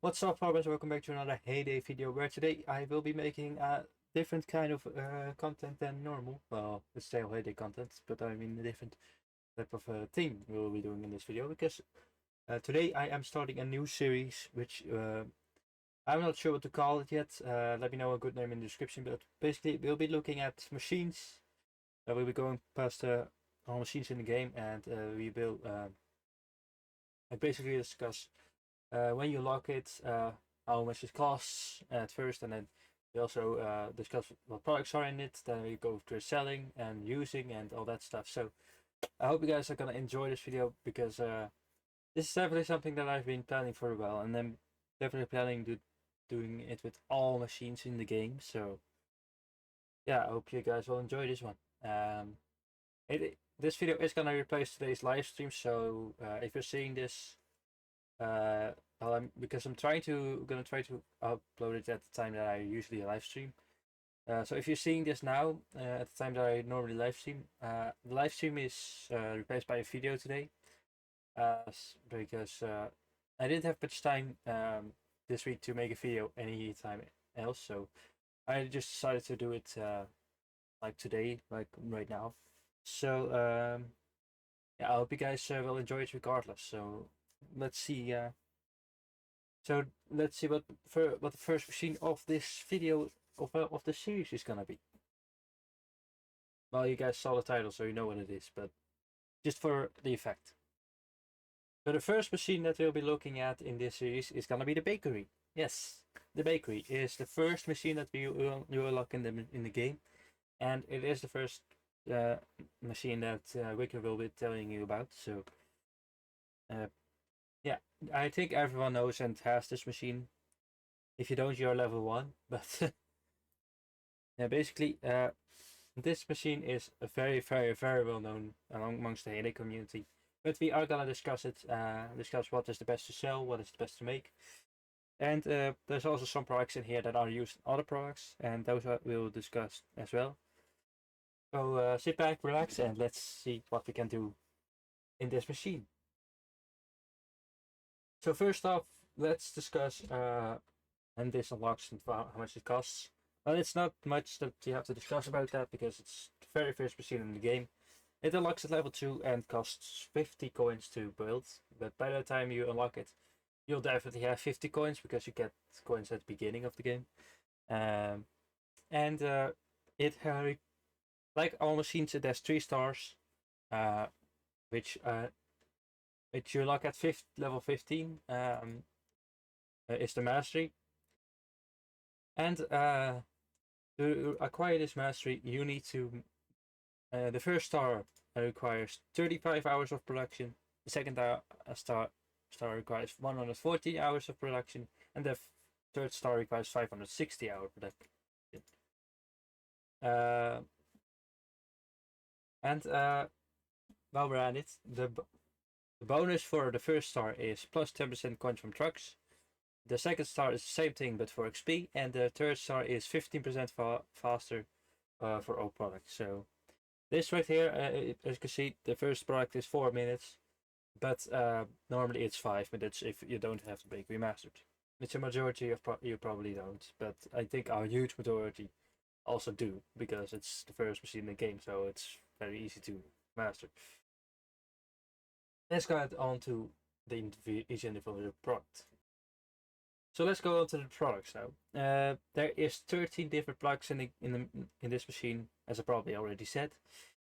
What's up, farmers? Welcome back to another Hay Day video where today I will be making a different kind of content than normal. Well, it's still Hay Day content, but I mean a different type of thing we will be doing in this video because today I am starting a new series which I'm not sure what to call it yet. Let me know a good name in the description, but basically we'll be looking at machines. We'll be going past all machines in the game and we will basically discuss when you lock it, how much it costs at first, and then we also discuss what products are in it. Then we go through selling and using and all that stuff. So I hope you guys are gonna enjoy this video because this is definitely something that I've been planning for a while, and I'm definitely planning to doing it with all machines in the game. So yeah, I hope you guys will enjoy this one. This video is gonna replace today's live stream. So if you're seeing this because I'm gonna try to upload it at the time that I usually live stream. So if you're seeing this now at the time that I normally live stream, the live stream is replaced by a video today because I didn't have much time this week to make a video any time else. So I just decided to do it like today, like right now. So yeah, I hope you guys will enjoy it regardless. So let's see. Let's see what the first machine of this video of the series is gonna be. Well, you guys saw the title, so you know what it is, but just for the effect. So the first machine that we'll be looking at in this series is gonna be the bakery. Yes, the bakery is the first machine that you will unlock in the game, and it is the first machine that Wicker will be telling you about. So yeah, I think everyone knows and has this machine. If you don't, you're level 1. But yeah, basically, this machine is very, very, very well known amongst the Hay Day community. But we are gonna discuss it, discuss what is the best to sell, what is the best to make. And there's also some products in here that are used in other products, and those we'll discuss as well. So sit back, relax, and let's see what we can do in this machine. So first off, let's discuss and this unlocks and how much it costs. Well, it's not much that you have to discuss about that because it's the very first machine in the game. It unlocks at level 2 and costs 50 coins to build, but by the time you unlock it, you'll definitely have 50 coins because you get coins at the beginning of the game. Um, and it like all machines, it has 3 stars, uh, which you unlock at level 15 is the mastery. And to acquire this mastery, you need to. The first star requires 35 hours of production. The second star requires 140 hours of production, and the third star requires 560 hour production. Uh, and while we're at it, the bonus for the first star is plus 10% coins from trucks. The second star is the same thing but for XP, and the third star is 15% faster for all products. So this right here, as you can see, the first product is 4 minutes, but normally it's 5 minutes if you don't have the bakery mastered. It's a majority of you probably don't, but I think a huge majority also do because it's the first machine in the game, so it's very easy to master. Let's get on to each individual product. So let's go on to the products now. There is 13 different products in this machine, as I probably already said,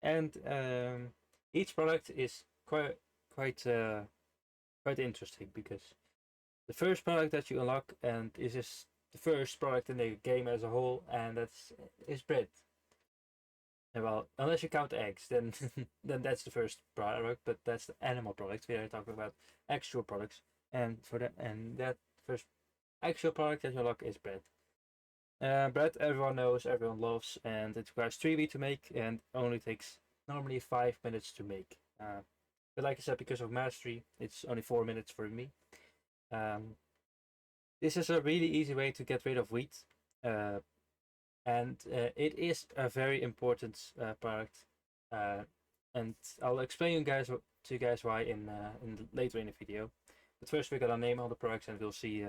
and each product is quite interesting because the first product that you unlock, and this is the first product in the game as a whole, and is bread. And well, unless you count eggs, then then that's the first product, but that's the animal product. We are talking about actual products, and that first actual product that you unlock is bread. Bread everyone knows, everyone loves, and it requires 3B to make, and only takes normally 5 minutes to make. But like I said, because of mastery, it's only 4 minutes for me. This is a really easy way to get rid of wheat, and it is a very important product. And I'll explain to you guys why in later in the video. But first we're gonna name all the products and we'll see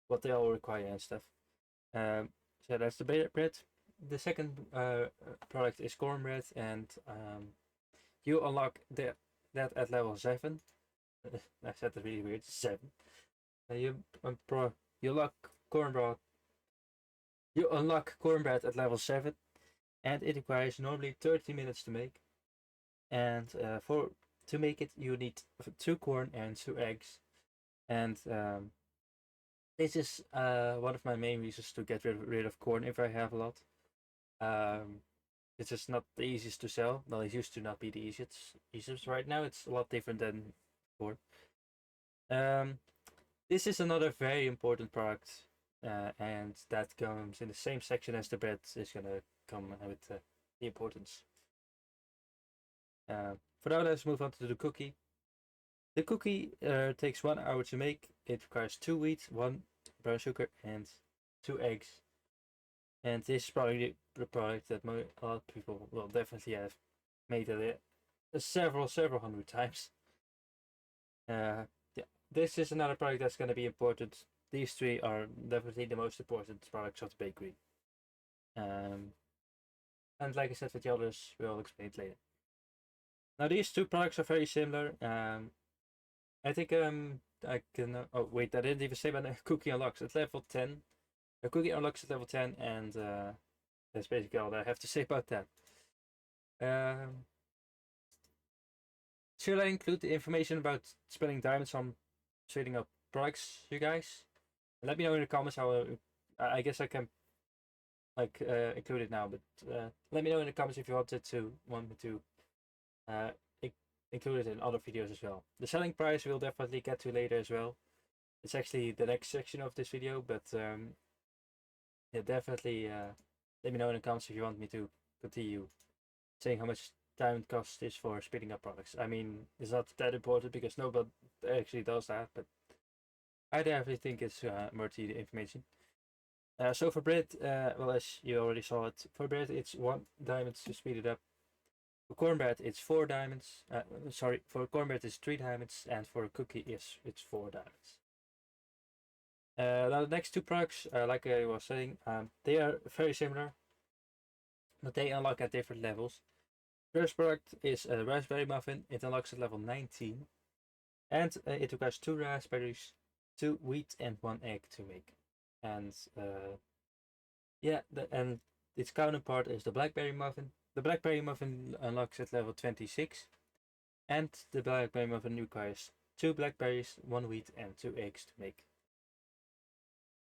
what they all require and stuff. So that's the bread. The second product is cornbread, and you unlock that at level 7. I said that really weird. 7. You unlock cornbread. You unlock cornbread at level 7, and it requires normally 30 minutes to make. And to make it, you need 2 corn and 2 eggs. And this is one of my main reasons to get rid of corn if I have a lot. It's just not the easiest to sell. Well, it used to not be the easiest. Right now, it's a lot different than before. This is another very important product, and that comes in the same section as the bread is gonna come with the importance. For now, let's move on to the cookie. The cookie takes 1 hour to make. It requires 2 wheat, 1 brown sugar, and 2 eggs. And this is probably the product that a lot of people will definitely have made it several hundred times. Yeah, this is another product that's going to be important. These 3 are definitely the most important products of the bakery. And like I said with the others, we'll explain it later. Now these 2 products are very similar. I think I can. Oh wait, I didn't even say about the cookie unlocks at level 10. The cookie unlocks at level 10, and that's basically all that I have to say about that. Should I include the information about spending diamonds on trading up products, you guys? Let me know in the comments how. I guess I can include it now, but let me know in the comments if you want me to include it in other videos as well. The selling price we'll definitely get to later as well. It's actually the next section of this video, but yeah, definitely let me know in the comments if you want me to continue saying how much time it costs is for speeding up products. I mean, it's not that important because nobody actually does that, but I definitely think it's worth the information. So for bread, well, as you already saw it, for bread it's 1 diamond to speed it up. For cornbread it's 4 diamonds. Sorry, for cornbread it's 3 diamonds, and for a cookie it's 4 diamonds. Now the next 2 products, like I was saying, they are very similar, but they unlock at different levels. First product is a raspberry muffin. It unlocks at level 19, and it requires 2 raspberries, 2 wheat, and 1 egg to make. And yeah, and its counterpart is the blackberry muffin. The blackberry muffin unlocks at level 26, and the blackberry muffin requires 2 blackberries, 1 wheat, and 2 eggs to make.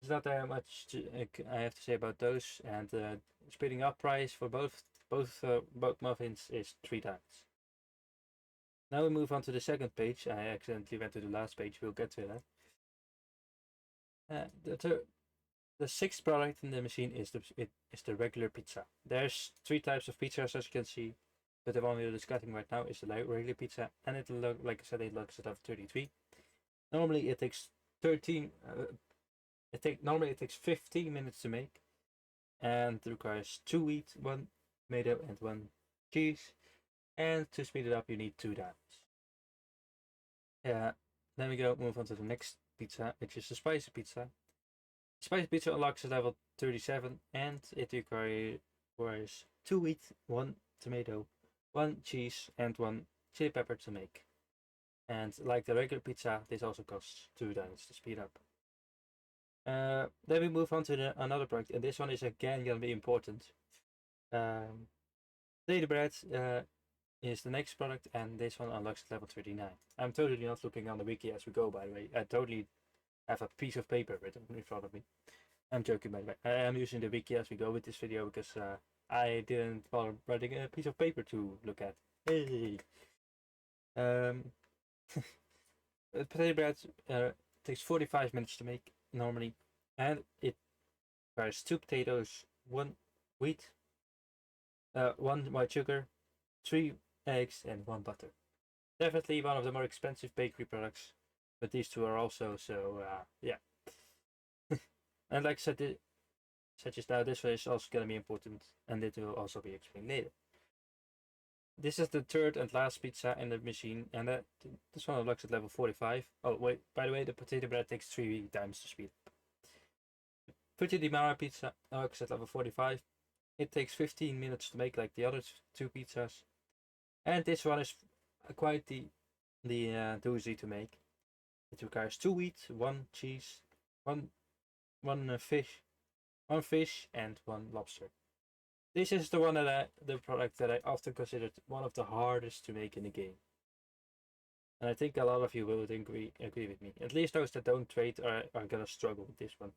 There's not that much I have to say about those, and speeding up price for both muffins is 3 times. Now we move on to the second page. I accidentally went to the last page. We'll get to that. The 6th product in the machine is the regular pizza. There's 3 types of pizzas, as you can see, but the one we're discussing right now is the regular pizza, and it like I said, it looks at 33. Normally it takes 13. Normally it takes 15 minutes to make, and it requires 2 wheat, 1 tomato, and 1 cheese. And to speed it up, you need 2 diamonds. Then we move on to the next pizza, which is the spicy pizza. Spicy pizza unlocks at level 37, and it requires 2 wheat, 1 tomato, 1 cheese, and 1 chili pepper to make. And like the regular pizza, this also costs 2 diamonds to speed up. Then we move on to another product, and this one is again gonna be important. Potato bread is the next product, and this one unlocks at level 39. I'm totally not looking on the wiki as we go, by the way. I totally have a piece of paper written in front of me. I'm joking, by the way. I am using the wiki as we go with this video because I didn't bother writing a piece of paper to look at. Hey. Potato bread takes 45 minutes to make normally, and it requires 2 potatoes, 1 wheat, 1 white sugar, 3 eggs, and 1 butter. Definitely one of the more expensive bakery products, but these 2 are also, so yeah. And like I said, just now, this one is also going to be important, and it will also be explained later. this is the third and last pizza in the machine, and this one unlocks at level 45. Oh wait, by the way, the potato bread takes 3 times to speed up. Pretty di Mara pizza unlocks at level 45. It takes 15 minutes to make, like the other two pizzas, and this one is quite the doozy to make. It requires 2 wheat, 1 cheese, one fish, 1 fish, and 1 lobster. This is the the product that I often considered one of the hardest to make in the game. And I think a lot of you will agree with me. At least those that don't trade are gonna struggle with this one.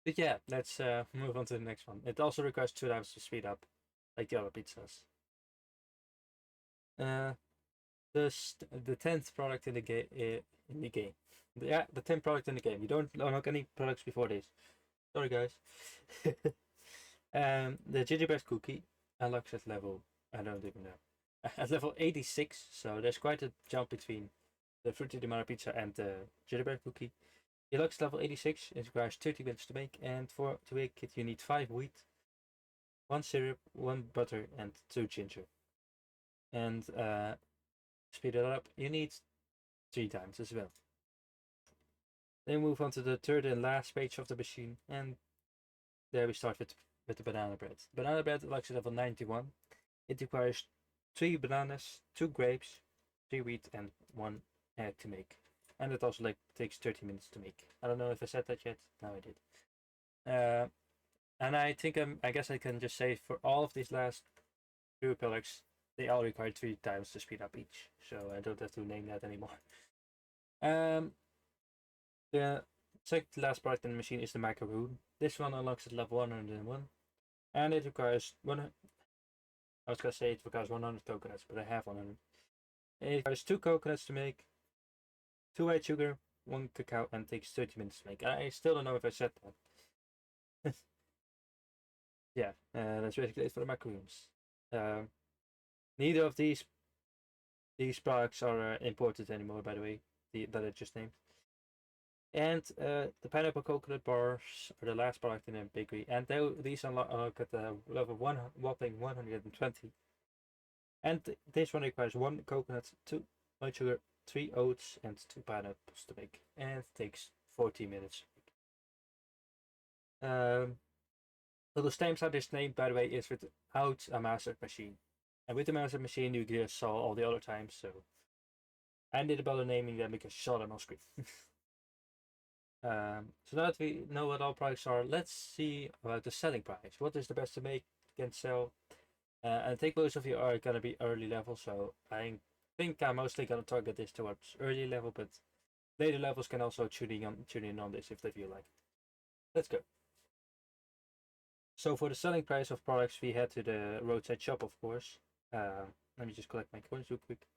But yeah, let's move on to the next one. It also requires 2 times to speed up, like the other pizzas. The 10th product in the game. The 10th product in the game. You don't unlock any products before this. Sorry, guys. The gingerbread cookie unlocks at level, I don't even know, at level 86. So there's quite a jump between the Frutti di Mare pizza and the gingerbread cookie. It unlocks level 86. It requires 30 minutes to make, and to make it you need 5 wheat, 1 syrup, 1 butter, and 2 ginger. And speed it up, you need 3 times as well. Then move on to the third and last page of the machine, and there we start with the banana bread. Banana bread unlocks at level 91. It requires 3 bananas, 2 grapes, 3 wheat, and 1 egg to make. And it also takes 30 minutes to make. I don't know if I said that yet. No, I did. And I think I guess I can just say for all of these last 2 products, they all require 3 times to speed up each. So I don't have to name that anymore. The second to last product in the machine is the macaroon. This one unlocks at level 101, and it requires I was gonna say it requires 100 coconuts, but I have 100. It requires 2 coconuts to make, 2 white sugar, 1 cacao, and takes 30 minutes to make. I still don't know if I said that. Yeah, that's basically it for the macaroons. Neither of these products are imported anymore, by the way, that I just named. And the pineapple coconut bars are the last product in the bakery, and these unlock at the level whopping 120. And this one requires 1 coconut, 2 white sugar, 3 oats, and 2 pineapples to make, and it takes 40 minutes. So the same how this name, by the way, is without a master machine, and with the master machine you just saw all the other times. So I didn't bother naming them because you saw them on screen. So now that we know what all products are, let's see about the selling price. What is the best to make and sell? And I think most of you are gonna be early level, so I think I'm mostly gonna target this towards early level, but later levels can also tune in on this if they feel like it. Let's go. So for the selling price of products, we head to the roadside shop, of course. Let me just collect my coins real quick,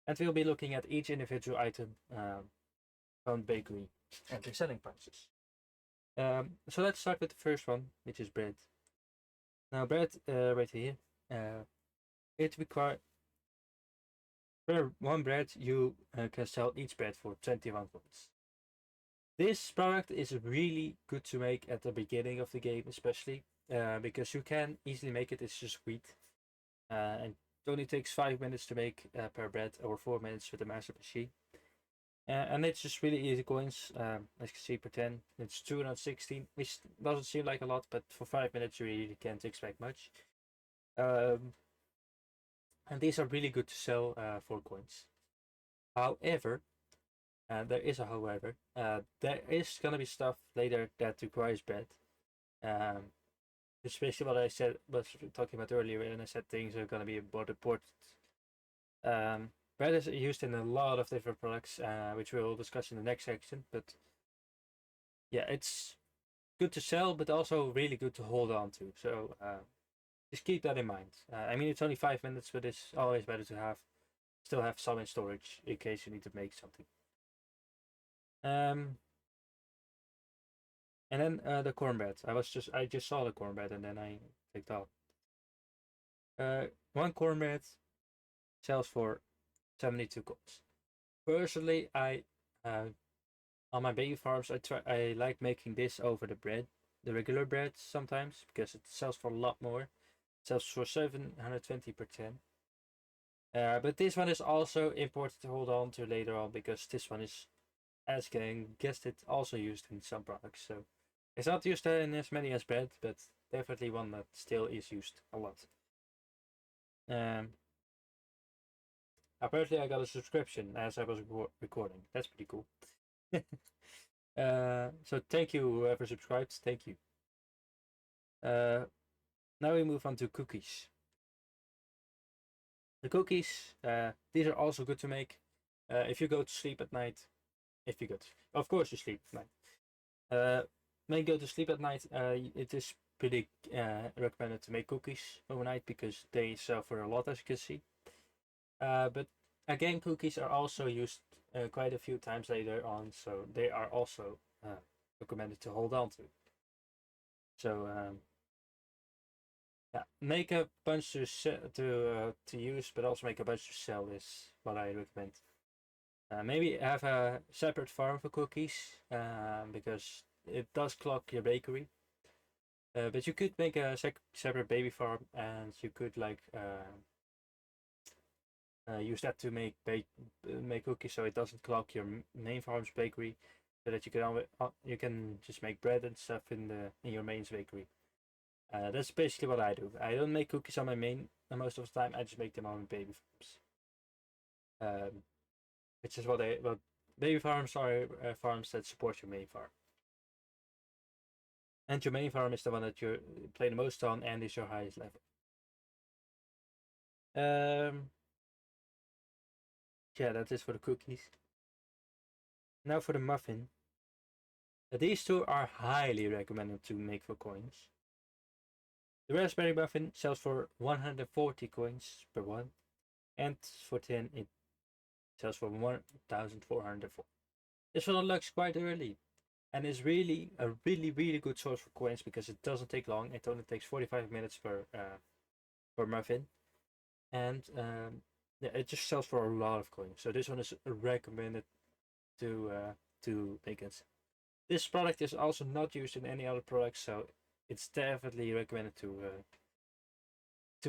and we'll be looking at each individual item from bakery and their selling prices. So let's start with the first one, which is bread. Now bread, right here, it requires per 1 bread you can sell each bread for 21 coins. This product is really good to make at the beginning of the game, especially because you can easily make it. It's just wheat, and it only takes 5 minutes to make per bread, or 4 minutes with the master machine. And it's just really easy coins. As you can see, per 10, it's 216, which doesn't seem like a lot, but for 5 minutes you really can't expect much. And these are really good to sell for coins. However, there is a however, there is gonna be stuff later that requires bread. Especially what I was talking about earlier when I said things are gonna be more important. Bread is used in a lot of different products, which we'll discuss in the next section. But yeah, it's good to sell, but also really good to hold on to. So just keep that in mind. I mean, it's only 5 minutes, but it's always better to still have some in storage in case you need to make something. And then the cornbread. I just saw the cornbread and then I clicked off. 1 cornbread sells for 72 coins. Personally, I on my baby farms, I like making this over the bread the regular bread sometimes because it sells for a lot more. It sells for 720 per tin. But this one is also important to hold on to later on because this one is, as you can guess it, also used in some products. So it's not used in as many as bread, but definitely one that still is used a lot. Apparently I got a subscription as I was recording. That's pretty cool. So thank you whoever subscribed. Thank you. Now we move on to cookies. The cookies, these are also good to make. If you go to sleep at night, if you go to, of course you sleep at night. When you go to sleep at night, it is pretty recommended to make cookies overnight because they sell for a lot, as you can see. But again, cookies are also used quite a few times later on, so they are also recommended to hold on to. So yeah, make a bunch to use, but also make a bunch to sell is what I recommend. Maybe have a separate farm for cookies because it does clog your bakery. But you could make a separate baby farm, and you could like use that to make cookies, so it doesn't clog your main farm's bakery, so that you can just make bread and stuff in your main's bakery. That's basically what I do. I don't make cookies on my main most of the time. I just make them on baby farms, which is what baby farms are farms that support your main farm. And your main farm is the one that you play the most on and is your highest level. Yeah, that is for the cookies. Now for the muffin. These two are highly recommended to make for coins. The raspberry muffin sells for 140 coins per one, and for 10 it sells for 1,404. This one unlocks quite early, and is really a really good source for coins because it doesn't take long. It only takes 45 minutes per muffin, and yeah, it just sells for a lot of coins. So this one is recommended to make it. This product is also not used in any other products, so it's definitely recommended to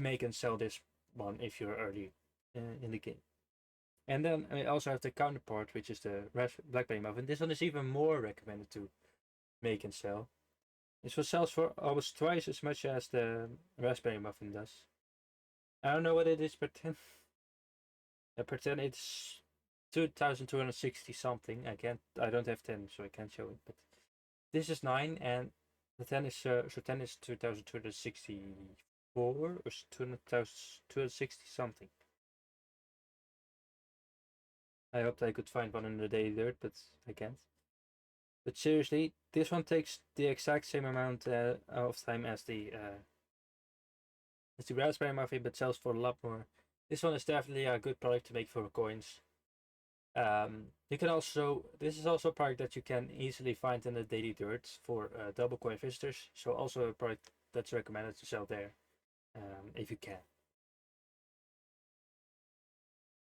make and sell this one if you're early in the game. And then I also have the counterpart, which is the blackberry muffin. This one is even more recommended to make and sell. This one sells for almost twice as much as the raspberry muffin does. I don't know what it is per tin. Per tin it's 2,260 something. I don't have 10, so I can't show it. But this is 9, and the 10 is 2,264 or 2,260 something. I hoped I could find one in the daily dirt, but I can't. But seriously, this one takes the exact same amount of time as the raspberry muffin, but sells for a lot more. This one is definitely a good product to make for coins. You can also, this is also a product that you can easily find in the daily dirt for double coin visitors. So also a product that's recommended to sell there, if you can.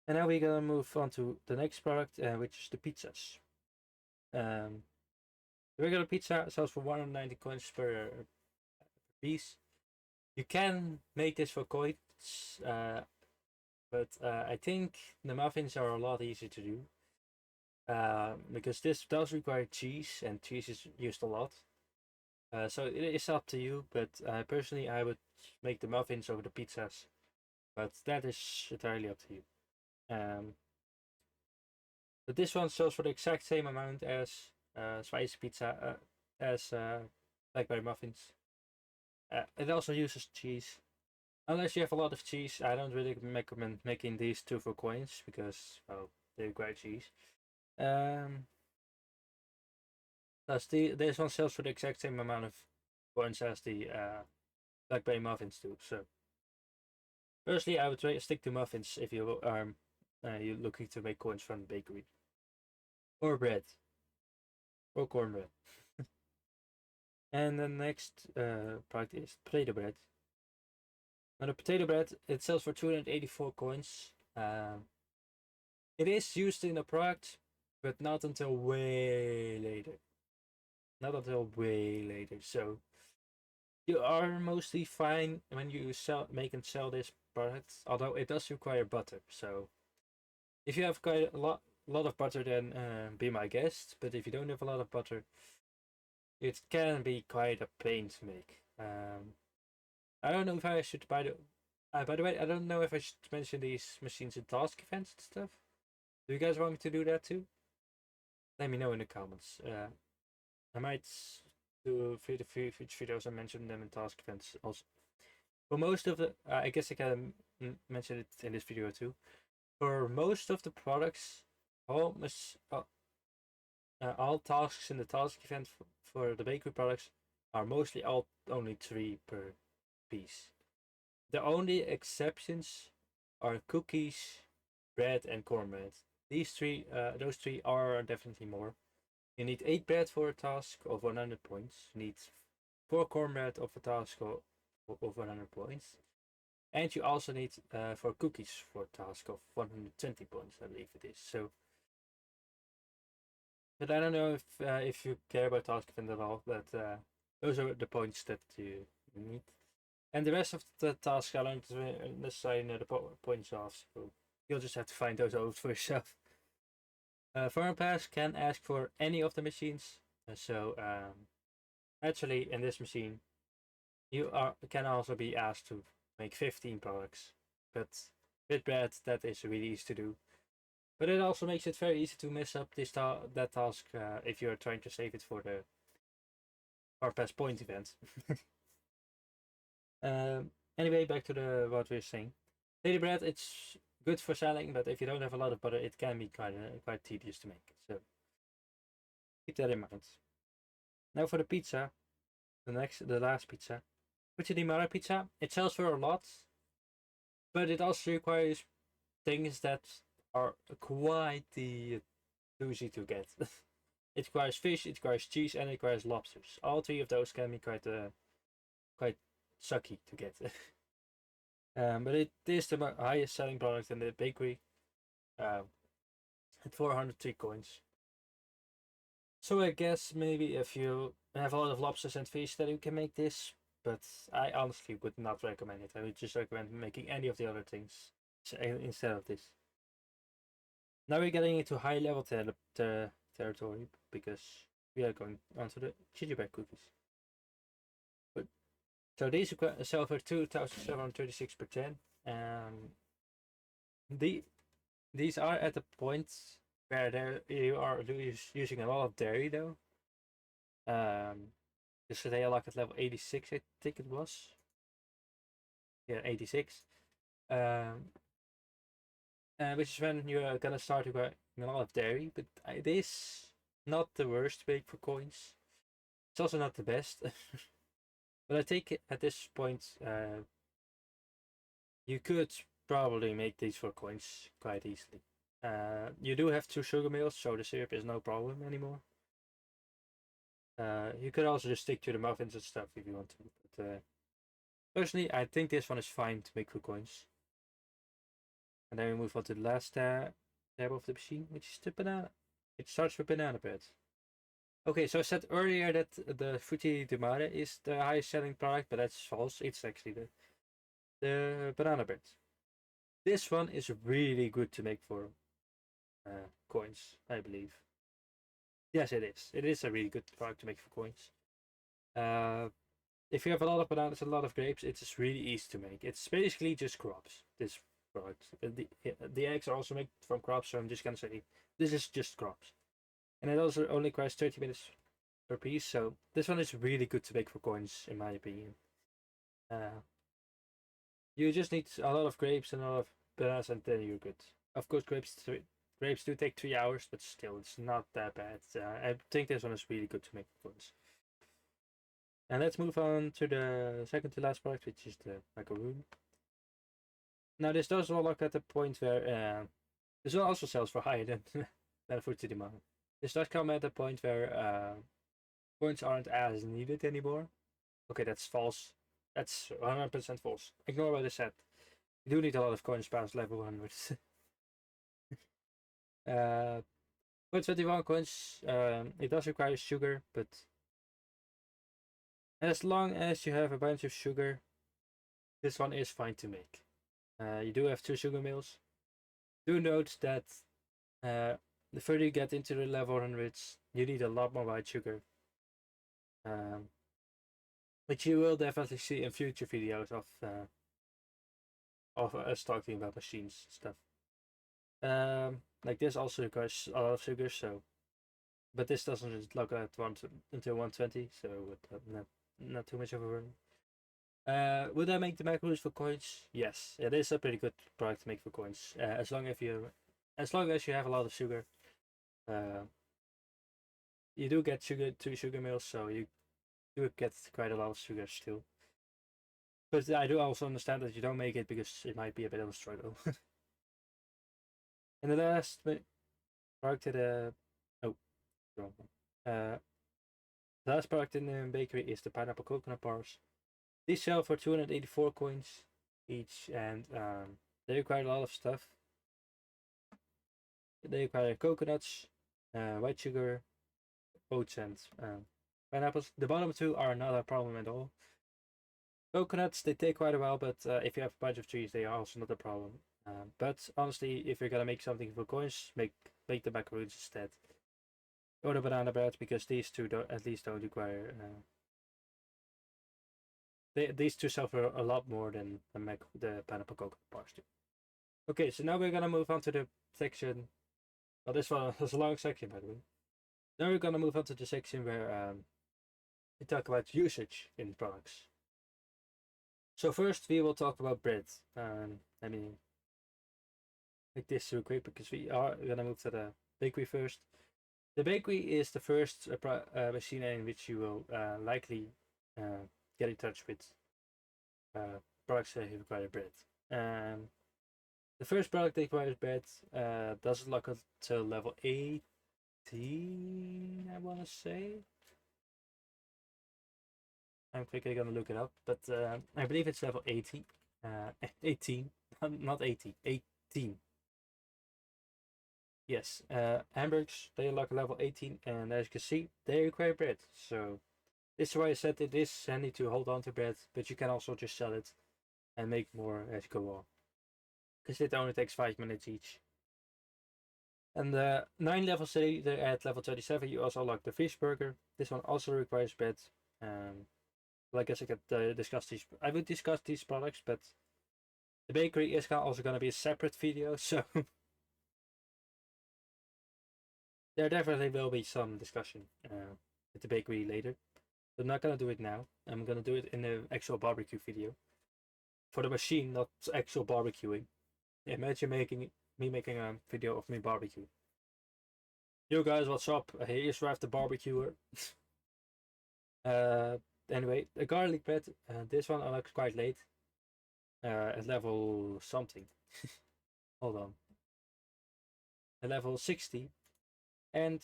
And now we're gonna move on to the next product, which is the pizzas. The regular pizza sells for 190 coins per piece. You can make this for coins, but I think the muffins are a lot easier to do. Because this does require cheese, and cheese is used a lot. So it is up to you, but personally I would make the muffins over the pizzas, but that is entirely up to you. But this one sells for the exact same amount as spicy pizza, as blackberry muffins. It also uses cheese. Unless you have a lot of cheese, I don't really recommend making these two for coins because, well, they require cheese. This one sells for the exact same amount of coins as the blackberry muffins do. So, firstly, I would stick to muffins if you are you're looking to make coins from the bakery, or bread, or cornbread. And the next product is potato bread. Now the potato bread, it sells for 284 coins. It is used in the product, but not until way later. not until way later. So you are mostly fine when you make and sell this product, although it does require butter. So if you have quite a lot of butter, then be my guest. But if you don't have a lot of butter, it can be quite a pain to make. I don't know if I should by the way, I don't know if I should mention these machines in task events and stuff. Do you guys want me to do that too? Let me know in the comments. I might do future videos and mention them in task events also. For most of the, I guess I can mention it in this video too. For most of the products, all all tasks in the task event for the bakery products are mostly only 3 per piece. The only exceptions are cookies, bread, and cornbread. Those three are definitely more. You need 8 bread for a task of 100 points. You need 4 cornbread of a task of 100 points. And you also need 4 cookies for a task of 120 points, I believe it is. So, but I don't know if you care about task event at all. But those are the points that you need. And the rest of the tasks I don't necessarily know the points of, so you'll just have to find those out for yourself. Foreign Pass can ask for any of the machines. So actually, in this machine, you can also be asked to make 15 products. But with bread, that is really easy to do. But it also makes it very easy to mess up that task if you're trying to save it for the Foreign Pass point event. Anyway, back to what we were saying. Lady bread, it's good for selling, but if you don't have a lot of butter, it can be quite tedious to make. So keep that in mind. Now for the pizza, the last pizza, Frutti di Mare pizza. It sells for a lot, but it also requires things that are quite easy to get. It requires fish, it requires cheese, and it requires lobsters. All 3 of those can be quite sucky to get. But it is the highest selling product in the bakery at 403 coins. So I guess maybe if you have a lot of lobsters and fish, then you can make this. But I honestly would not recommend it. I would just recommend making any of the other things instead of this. Now we're getting into high level territory because we are going onto the gingerbread cookies. So these sell for 2,736 per 10. These are at the point where you are using a lot of dairy though. So they are like at level 86, I think it was. Yeah, 86. Which is when you're gonna start requiring a lot of dairy, but it is not the worst bake for coins. It's also not the best. But I think at this point, you could probably make these for coins quite easily. You do have 2 sugar mills, so the syrup is no problem anymore. You could also just stick to the muffins and stuff if you want to. But personally, I think this one is fine to make for coins. And then we move on to the last tab of the machine, which is the banana. It starts with banana bread. Okay, so I said earlier that the Frutti di Mare is the highest selling product, but that's false. It's actually the banana bread. This one is really good to make for coins, I believe. Yes, it is. It is a really good product to make for coins. If you have a lot of bananas and a lot of grapes, it's really easy to make. It's basically just crops. This product. The eggs are also made from crops, so I'm just gonna say this is just crops. And it also only requires 30 minutes per piece, so this one is really good to make for coins, in my opinion. You just need a lot of grapes and a lot of bananas, and then you're good. Of course, grapes do take 3 hours, but still, it's not that bad. I think this one is really good to make for coins. And let's move on to the second to last product, which is the macaroon. Now, this does all look at the point where this one also sells for higher than Frutti di Mare. This does come at the point where points aren't as needed anymore. Okay, that's false. That's 100% false. Ignore what I said. You do need a lot of coins past level 100. For 21 coins, it does require sugar, but As long as you have a bunch of sugar, this one is fine to make. You do have 2 sugar mills. Do note that the further you get into the level 100s, you need a lot more white sugar. Which you will definitely see in future videos of us talking about machines stuff. Like this also requires a lot of sugar, so but this doesn't look at until 120, so not too much of a burden. Would I make the macros for coins? Yes, it is a pretty good product to make for coins. As long as you have a lot of sugar, you do get 2 sugar mills, so you do get quite a lot of sugar still. But I do also understand that you don't make it because it might be a bit of a struggle. And the last product wrong one. The last product in the bakery is the pineapple coconut bars. These sell for 284 coins each, and they require a lot of stuff. They require coconuts, white sugar, oats, and pineapples. The bottom 2 are not a problem at all. Coconuts, they take quite a while, but if you have a bunch of trees, they are also not a problem. But honestly, if you're gonna make something for coins, make the macaroons instead. Or the banana bread, because these 2 at least don't require. These 2 suffer a lot more than the pineapple coconut bars do. Okay, so now we're gonna move on to the section. Well, this one was a long section, by the way. Now we're gonna move on to the section where we talk about usage in products. So first we will talk about bread. Let me make this real quick because we are gonna move to the bakery first. The bakery is the first machine in which you will likely get in touch with products that require bread. The first product that requires bread doesn't lock until level 18, I want to say. I'm quickly gonna look it up, but I believe it's level 18. 18, not 80, 18. Yes, hamburgers, they lock level 18, and as you can see, they require bread. So this is why I said it is handy to hold on to bread, but you can also just sell it and make more as you go on. Because it only takes 5 minutes each. And 9 levels later at level 27, you also unlock the fish burger. This one also requires bread. Well, I guess I could discuss these. I would discuss these products, but the bakery is also going to be a separate video, so there definitely will be some discussion with the bakery later. I'm not going to do it now. I'm going to do it in the actual barbecue video. For the machine, not actual barbecuing. Imagine me making a video of me barbecue. Yo guys, what's up? Here's Raf the barbecuer. Anyway, the garlic bread. This one unlocks quite late. At level something. Hold on. At level 60. And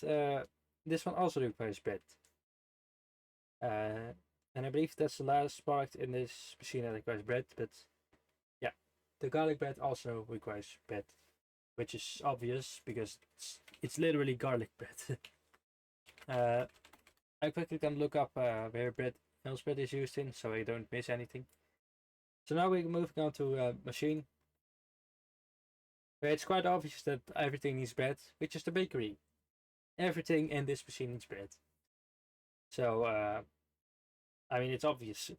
this one also requires bread. And I believe that's the last product in this machine that requires bread, but yeah, the garlic bread also requires bread, which is obvious because it's literally garlic bread. I quickly can look up where Mills bread is used in, so I don't miss anything. So now we're moving on to machine, where it's quite obvious that everything needs bread, which is the bakery. Everything in this machine needs bread. So I mean, it's obvious.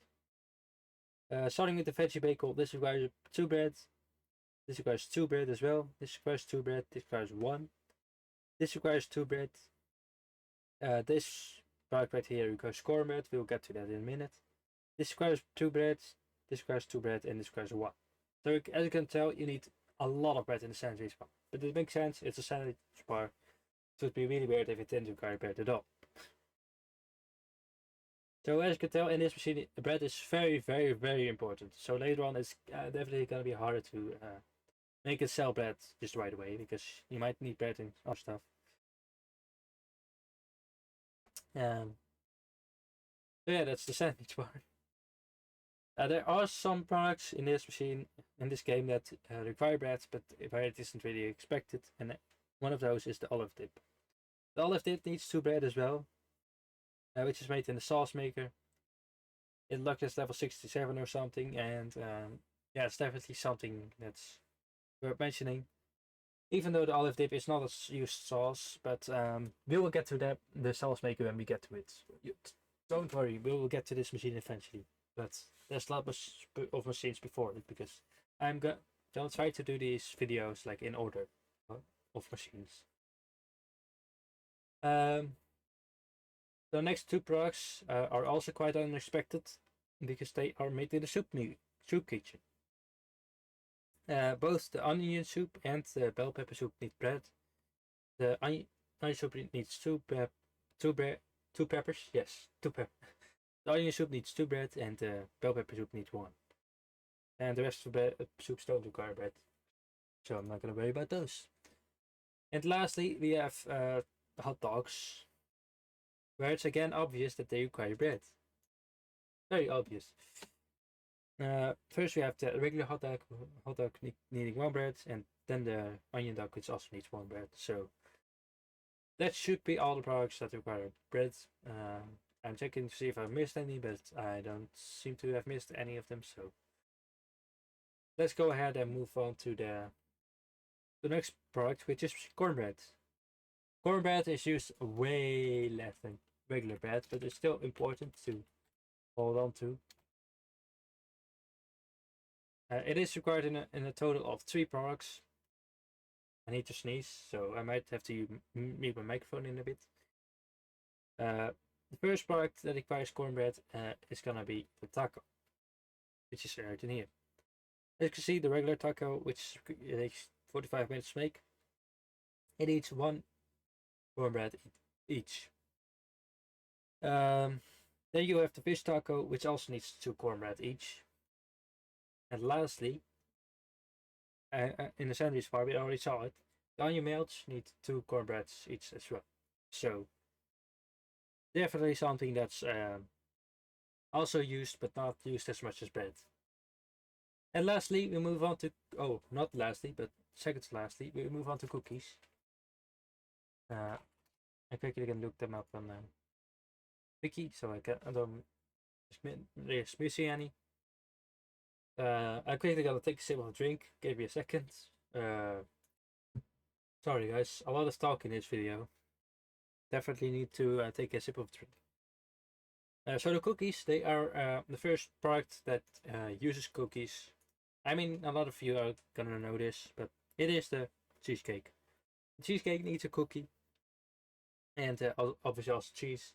Starting with the veggie bagel, this requires 2 breads. This requires 2 bread as well. This requires 2 bread. This requires 1. This requires 2 bread. This product right here requires cornbread. We'll get to that in a minute. This requires 2 breads. This requires 2 bread, and this requires 1. So as you can tell, you need a lot of bread in the sandwich bar. But it makes sense. It's a sandwich bar. So it'd be really weird if it didn't require bread at all. So as you can tell, in this machine, the bread is very, very, very important. So later on, it's definitely going to be harder to make it sell bread just right away, because you might need bread and other stuff. So yeah, that's the sandwich bar. There are some products in this machine, in this game, that require bread, but it isn't really expected, and one of those is the olive dip. The olive dip needs 2 bread as well, which is made in the sauce maker. It locked as level 67 or something, and yeah, it's definitely something that's worth mentioning. Even though the olive dip is not a used sauce, but we will get to that the sauce maker when we get to it. Don't worry, we will get to this machine eventually. But there's a lot of machines before it because I'm gonna try to do these videos like in order of machines. The next two products are also quite unexpected because they are made in the soup kitchen. Both the onion soup and the bell pepper soup need bread. The onion soup needs two peppers. Yes, two peppers. The onion soup needs two bread, and the bell pepper soup needs one. And the rest of the soups don't require bread, so I'm not gonna worry about those. And lastly, we have hot dogs, where it's again obvious that they require bread. Very obvious. First we have the regular hot dog needing one bread, and then the onion dog, which also needs one bread. So that should be all the products that require bread. I'm checking to see if I've missed any, but I don't seem to have missed any of them. So let's go ahead and move on to the next product, which is cornbread. Cornbread is used way less than regular bread, but it's still important to hold on to. It is required in a total of 3 products. I need to sneeze, so I might have to mute my microphone in a bit. The first product that requires cornbread is gonna be the taco, which is right in here. As you can see, the regular taco, which takes 45 minutes to make, it needs 1 cornbread each. Then you have the fish taco, which also needs 2 cornbread each. And lastly, in the sandwich bar, we already saw it, the onion melts need 2 cornbreads each as well. So definitely something that's also used, but not used as much as bread. And lastly, we move on to, oh, not lastly, but second to lastly, we move on to cookies. I quickly can look them up on Wiki, so I don't miss any. I quickly gotta take a sip of a drink. Give me a second. Sorry guys, a lot of talk in this video. Definitely need to take a sip of drink. So the cookies, they are the first product that uses cookies. I mean, a lot of you are gonna know this, but it is the cheesecake. The cheesecake needs a cookie, and obviously also cheese.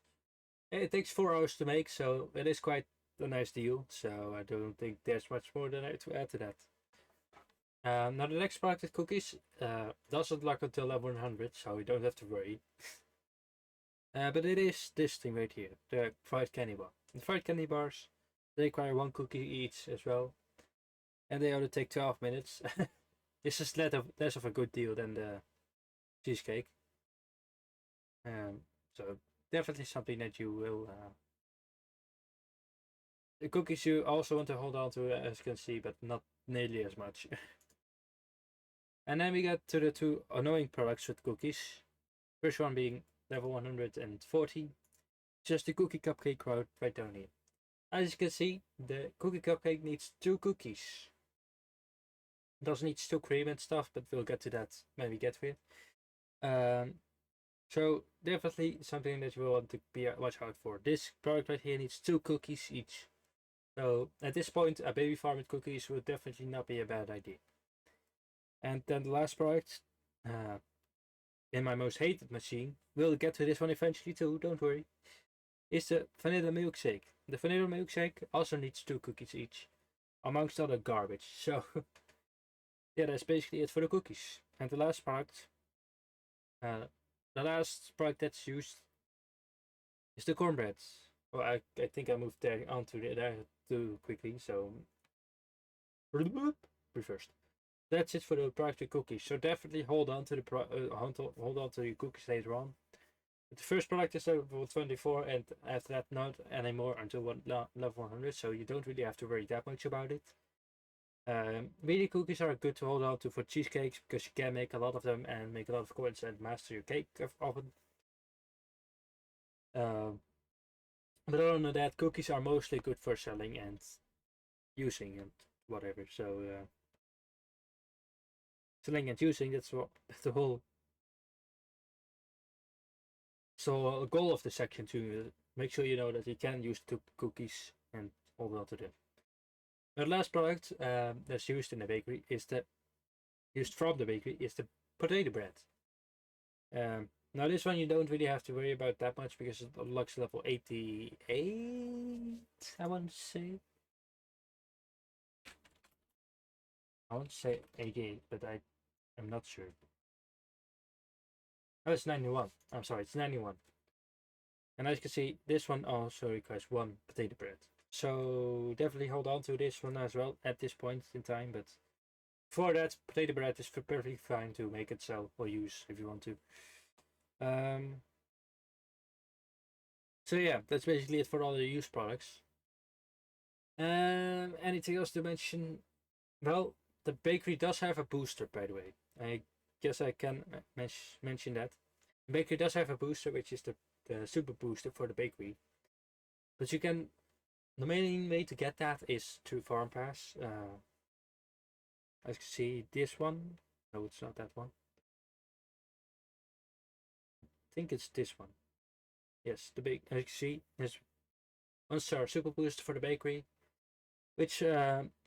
It takes 4 hours to make, so it is quite a nice deal. So I don't think there's much more than to add to that. Now the next product with cookies doesn't lock until level 100, so you don't have to worry. But it is this thing right here, the fried candy bar. The fried candy bars, they require 1 cookie each as well, and they only take 12 minutes. This is less of a good deal than the cheesecake. So definitely something that you will. The cookies you also want to hold on to, as you can see, but not nearly as much. And then we get to the 2 annoying products with cookies. First one being level 140, just the cookie cupcake right down here. As you can see, the cookie cupcake needs 2 cookies. It does need still cream and stuff, but we'll get to that when we get to it. So definitely something that you will want to watch out for. This product right here needs 2 cookies each. So at this point, a baby farm with cookies would definitely not be a bad idea. And then the last product, in my most hated machine, we'll get to this one eventually too, don't worry, is the vanilla milkshake. The vanilla milkshake also needs 2 cookies each, amongst other garbage. So yeah, that's basically it for the cookies. And the last product that's used is the cornbread. Oh, I think I moved there onto there too quickly, so reversed. That's it for the product with cookies. So definitely hold on to the hold on to your cookies later on. But the first product is level 24, and after that not anymore until level 100. So you don't really have to worry that much about it. Mini cookies are good to hold on to for cheesecakes because you can make a lot of them and make a lot of coins and master your cake often. But other than that, cookies are mostly good for selling and using and whatever. So selling and using, that's what the whole goal of the section, to make sure you know that you can use the cookies and all that to them. The last product that's used in the bakery is the potato bread. Now this one you don't really have to worry about that much because it unlocks level 88, I want to say. I want to say 88, but I'm not sure. Oh, it's 91. I'm sorry, it's 91. And as you can see, this one also requires 1 potato bread. So definitely hold on to this one as well at this point in time. But for that, potato bread is perfectly fine to make it sell or use if you want to. So yeah, that's basically it for all the used products. Anything else to mention? Well, the bakery does have a booster, by the way. I guess I can mention that. The bakery does have a booster, which is the super booster for the bakery. But you can, the main way to get that is through Farm Pass. As you can see, this one. No, it's not that one. I think it's this one. Yes, as you can see, there's 1-star super booster for the bakery, which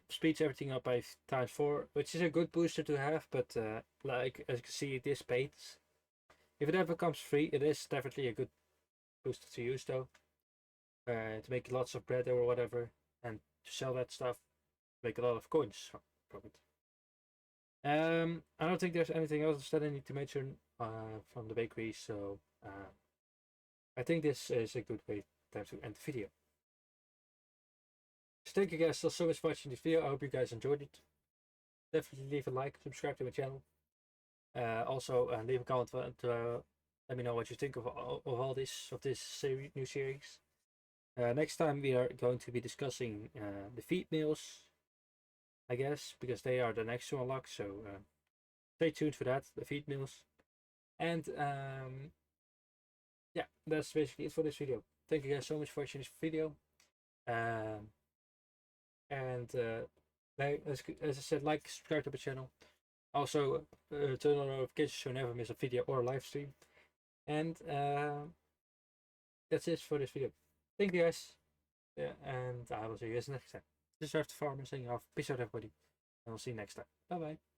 speeds everything up by ×4, which is a good booster to have. But like as you can see, this pays. If it ever comes free, it is definitely a good booster to use though. To make lots of bread or whatever, and to sell that stuff, make a lot of coins from it. I don't think there's anything else that I need to mention from the bakery, so I think this is a good way to end the video. So thank you guys so much for watching this video. I hope you guys enjoyed it. Definitely leave a like, subscribe to my channel. Also leave a comment to let me know what you think of all this new series. Next time we are going to be discussing the feed meals, I guess, because they are the next to unlock. So stay tuned for that, the feed meals. And yeah, that's basically it for this video. Thank you guys so much for watching this video. And as I said, like, subscribe to the channel. Also turn on notifications so you never miss a video or a live stream. And that's it for this video. Thank you guys. And I will see you guys next time. This is Earth Farmer saying off. Peace out, everybody. And we'll see you next time. Bye bye.